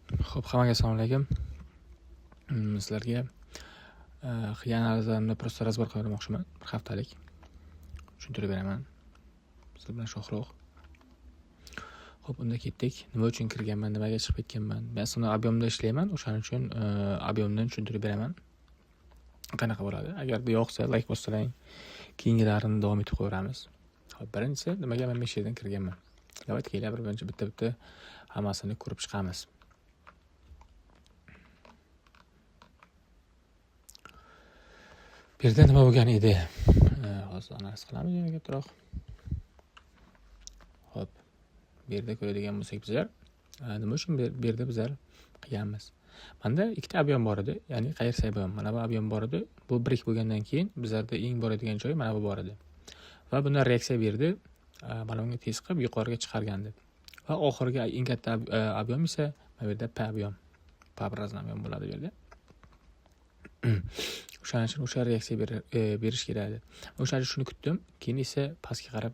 Xo'p, hammaga assalomu alaykum. Sizlarga analizlarimni просто razbor qilib bermoqchiman. Bir haftalik tushuntirib beraman. Sizlar bilan Shohruh. Xo'p, unda ketdik. Nima uchun kirganman, nimaga chiqib ketganman? Men aslida ob'yomda ishlayman, o'shaning uchun ob'yomdan tushuntirib beraman. Qanaqa bo'ladi? Agarda yoqsa, like bossalang, keyingilarini davom etib qo'yamiz. Xo'p, birinchisi, nimaga men shu yerdan kirganman? Davlat kelib birinchi bitta hammasini ko'rib chiqamiz. Bu yerda nima bo'lgan edi? Hozir analiz qilamiz yana kattaroq. Xo'p. Bu yerda ko'radigan bo'lsak bizlar, nima uchun bu yerda bizlar qilganmiz? Menda ikkita ob'yom bor edi, ya'ni qayersa ob'yom. Mana bu ob'yom bor edi. Bu birik bo'lgandan keyin bizlarda eng boradigan joy mana bu bor edi. Va bundan reaksiya berdi. Mana bunga tez qilib yuqoriga chiqargandi. Va oxirgi eng katta ob'yom esa mana bu yerda P ob'yom. P obrazli ob'yom bo'ladi bu yerda. O'shaning uchun o'sha reaksiya berish kerak edi. O'shaning uchun shuni kutdim. Keyin esa pastga qarab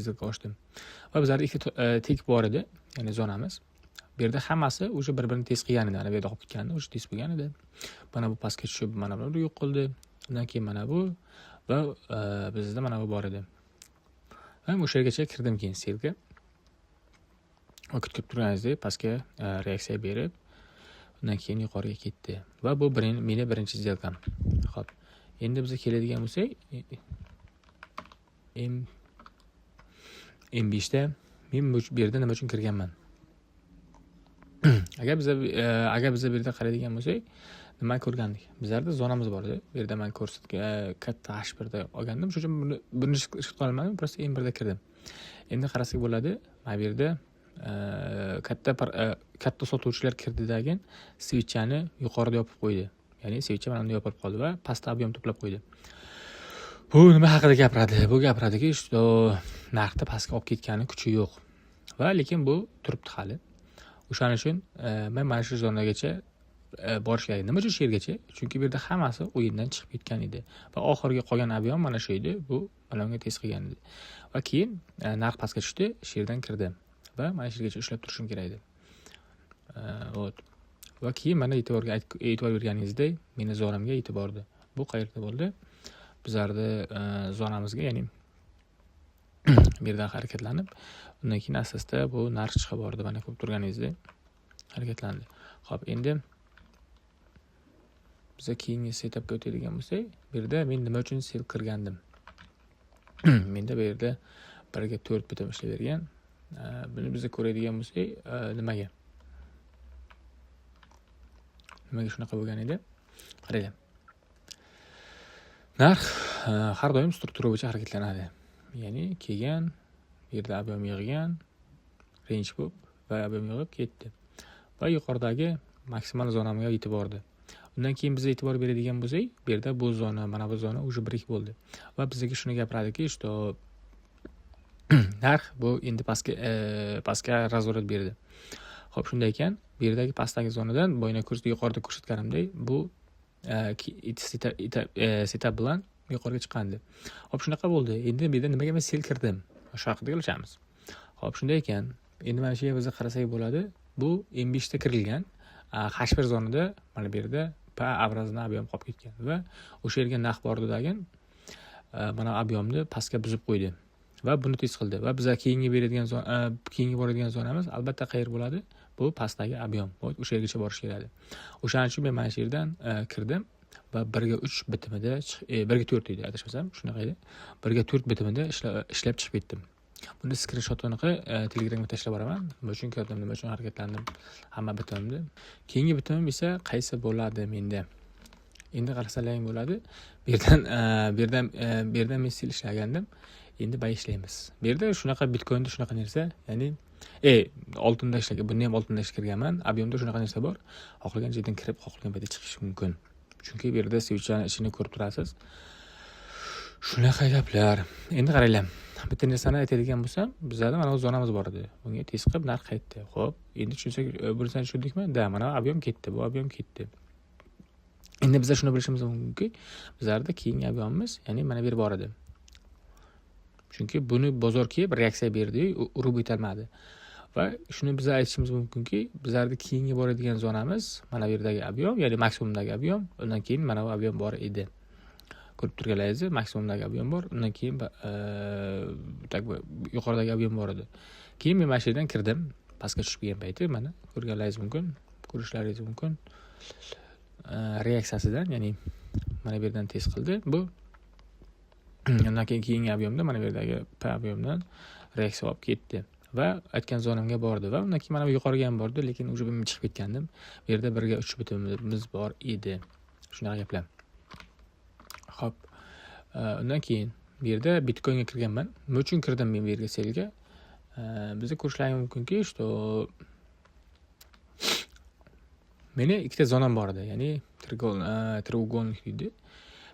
zilga ochdim. Va bizlarda ikkita tek bor edi, ya'ni zonamiz. Bu yerda hammasi o'sha bir-birini tez qilgan edi. Ana bu yerda qolib ketgandi, o'sha tez bo'lgan edi. Mana bu pastga tushib, mana bu yo'q qildi. Undan keyin mana bu va bizda mana bu bor edi. Va o'sha yergacha kirdim keyin selga. Va kutib turganingizdek pastga reaksiya berib, undan keyin yuqoriga ketdi. Va bu meni birinchi сделкам. Xo'p. Endi biz keladigan bo'lsak, M5 da men bu yerda nima uchun kirganman? Agar biz bu yerda qaraydigan bo'lsak, nima ko'rgandik? Bizlarda zonamiz bor edi. Bu yerda men katta H1 da olgandim. Shuning uchun buni chiqib qolmadim, просто M1 da kirdim. Endi qarasak bo'ladi, mana bu yerda katta sotuvchilar kirdidagi switchani yuqorida yopib qo'ydi. Ya'ni switch mana buni yopib qoldi va pastda ob'yom to'plab qo'ydi. Bu nima haqida gapiradi? Bu gapiradiki, narxda pastga olib ketgani kuchi yo'q. Va lekin bu turibdi hali. O'shaning uchun men mana shu zonagacha borish kerak. Nima uchun shu yergacha? Chunki bu yerda hammasi o'yindan chiqib ketgan edi. Va oxirgi qolgan ob'yom mana shu edi. Bu mana bunga tez qilgan edi. Va keyin narx pastga tushdi, shu yerdan kirdi. Va mana shu yergacha ushlab turishim kerak edi. Va keyin mana e'tibor berganingizdek, meni zonamga yetib bordi. Bu qayerda bo'ldi? Bizlarda zonamizga, ya'ni bu yerdan harakatlanib, undan keyin asosda bu narx chiqib bordi. Mana ko'rib turganingizdek harakatlandi. Xo'p, endi biz keyingi setapga o'tadigan bo'lsak, bu yerda men nima uchun sel kirgandim? Menda bu yerda 1 ga 4 bitim ishlab bergan. Buni biz ko'radigan bo'lsak, nimaga shunaqa bo'lgan edi? Qaranglar. Narx har doim struktura bo'yicha harakatlanadi. Ya'ni kelgan, bu yerda ob'yom yig'gan, range bo'lib va ob'yom yig'ib ketdi. Va yuqoridagi maksimal zonamga yetib bordi. Undan keyin biz e'tibor beradigan bo'lsak, bu yerda bu zona, mana bu zona уже birik bo'ldi. Va bizga shuni gapiradiki, что narx bu endi pastga razворот berdi. Xo'p, shunday ekan, bu yerdagi pastdagi zonadan bo'yna ko'rsatib yuqorida ko'rsatganimdek, bu setup bilan yuqoriga chiqqandi. Xo'p, shunaqa bo'ldi. Endi bu yerda nimaga men sel kirdim? Shu haqida gaplashamiz. Xo'p, shunday ekan, endi mana shu yerga biz qarasak bo'ladi. Bu M5 da kirilgan. H1 zonada mana bu yerda P obrazli ob'yom qolib ketgan va o'sha yerga naq bordidagi mana ob'yomni pastga buzib qo'ydi. Va buni tez qildi. Va biz keyingi boradigan zonamiz albatta qayer bo'ladi? Bu pastdagi ob'yom. O'sha yergacha borish kerak. O'shaning uchun men mana shu yerdan kirdim va 1 ga 3 bitimida 1 ga 4 edi, adashmasam, shunaqa edi. 1 ga 4 bitimida ishlab chiqib ketdim. Buni skrinshotini Telegramga tashlab boraman. Nima uchun kirdim, nima uchun harakatlandim, hamma bitimimni. Keyingi bitimim esa qaysi bo'ladi menda? Endi qarasalaring bo'ladi. Bu yerdan men sil ishlagandim. Endi bay ishlaymiz. Bu yerda shunaqa bitcoinda shunaqa narsa, ya'ni oltinda ishlagan, buni ham oltinda ishlaganman. Ob'yomda shunaqa narsa bor. Xohlagan joydan kirib, xohlagan paytda chiqish mumkin. Chunki bu yerda switchning ichini ko'rib turasiz. Shunaqa gaplar. Endi qaranglar. Bitta narsani aytadigan bo'lsam, bizlarda mana bu zonamiz bor edi. Bunga tez qilib narx qaytdi. Xo'p, endi tushunsak, bunisini tushundikmi? Mana ob'yom ketdi, bu ob'yom ketdi. Endi biz shuni bilishimiz mumkinki, bizlarda keyingi ob'yomimiz, ya'ni mana bu yer bor edi. Chunki buni bozor kelib reaksiya berdi, urib o'tolmadi. va shuni biz aytishimiz mumkinki, bizlarda keyingi boradigan zonamiz mana bu yerdagi объем, ya'ni maksimumdagi объем, undan keyin mana bu объем bor edi. Ko'rib turganlaringiz, maksimumdagi объем bor, undan keyin tak yuqoridagi объем bor edi. Keyin men mana shu yerdan kirdim, pastga tushib kelgan payti mana ko'rganlaringiz mumkin, ko'rishlaringiz mumkin. Reaksiyasidan, ya'ni mana bu yerdan test qildi. Bu undan keyin keyingi объемda mana bu yerdagi P объемdan reaksiya olib ketdi va aytgan zonamga bordi va undan keyin mana bu yuqoriga ham bordi, lekin уже men chiqib ketgandim. Bu yerda 1/3 bitimimiz bor edi. Shunaqa gaplar. Xo'p. Undan keyin bu yerda Bitcoinga kirganman. Nima uchun kirdim men bu yerga selga? Bizda ko'rishlaringiz mumkinki, что meni ikkita zonam bor edi, ya'ni треугольник deydi.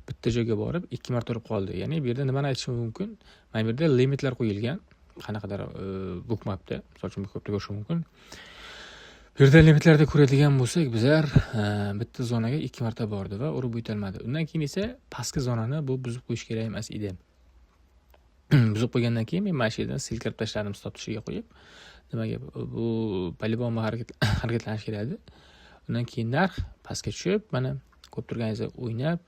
Bitta joyga borib 2 marta urib qoldi. Ya'ni bu yerda nimani aytishim mumkin? Mana bu yerda limitlar qo'yilgan. Qanaqadir bookmapda, misol uchun bookmapda ko'rish mumkin. Bu yerda limitlarda ko'radigan bo'lsak, bizlar bitta zonaga 2 marta bordi va urib o'tolmadi. Undan keyin esa pastki zonani bu buzib qo'yish kerak emas edi. Buzib qo'ygandan keyin men mana shu yerdan silkirib tashladim stop tushiga qo'yib. Nimaga bu по-любому harakatlanish kerak edi. Undan keyin narx pastga tushib, mana ko'rib turganingizdek o'ynab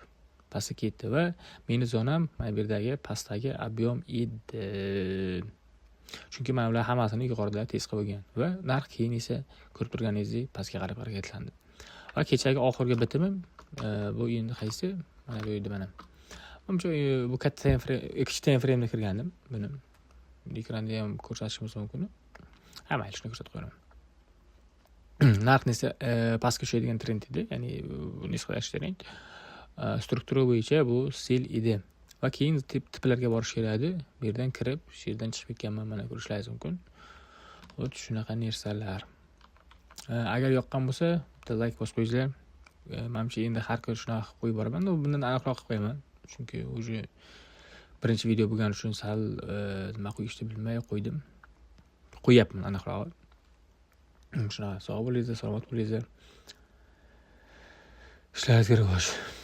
pastga ketdi va meni zonam mana bu yerdagi pastdagi объем edi. Chunki mana ular hammasini yuqorida test qilib bo'lgan va narx keyin esa ko'rib turganingizdek pastga qarab harakatlandi. Va kechagi oxirgi bitimim bu endi qaysi? Mana bu edi mana. Menimcha bu katta time frame, kichik time frame da kirgandim. Buni ekranda ham ko'rsatishimiz mumkin. Ha, mayli, shuni ko'rsatib qo'yaman. Narxni esa pastga tushadigan trend edi, ya'ni nisbatan trend. Struktura bo'yicha bu sell edi. Va keyin tiplarga borish kerak edi. Bu yerdan kirib, shu yerdan chiqib ketganman, mana ko'rishlaringiz mumkin. Xuddi shunaqa narsalar. Agar yoqqan bo'lsa, bitta like bosib qo'yinglar. Menimcha endi har kuni shunaqa qilib qo'yib boraman. Bundan aniqroq qilib qo'yaman. Chunki уже birinchi video bo'lgani uchun sal nima qo'yishni bilmay qo'ydim. Qo'yapman aniqroq. Shunaqa, sog' bo'linglar, salomat bo'linglar. Ishlaringizga rivoj.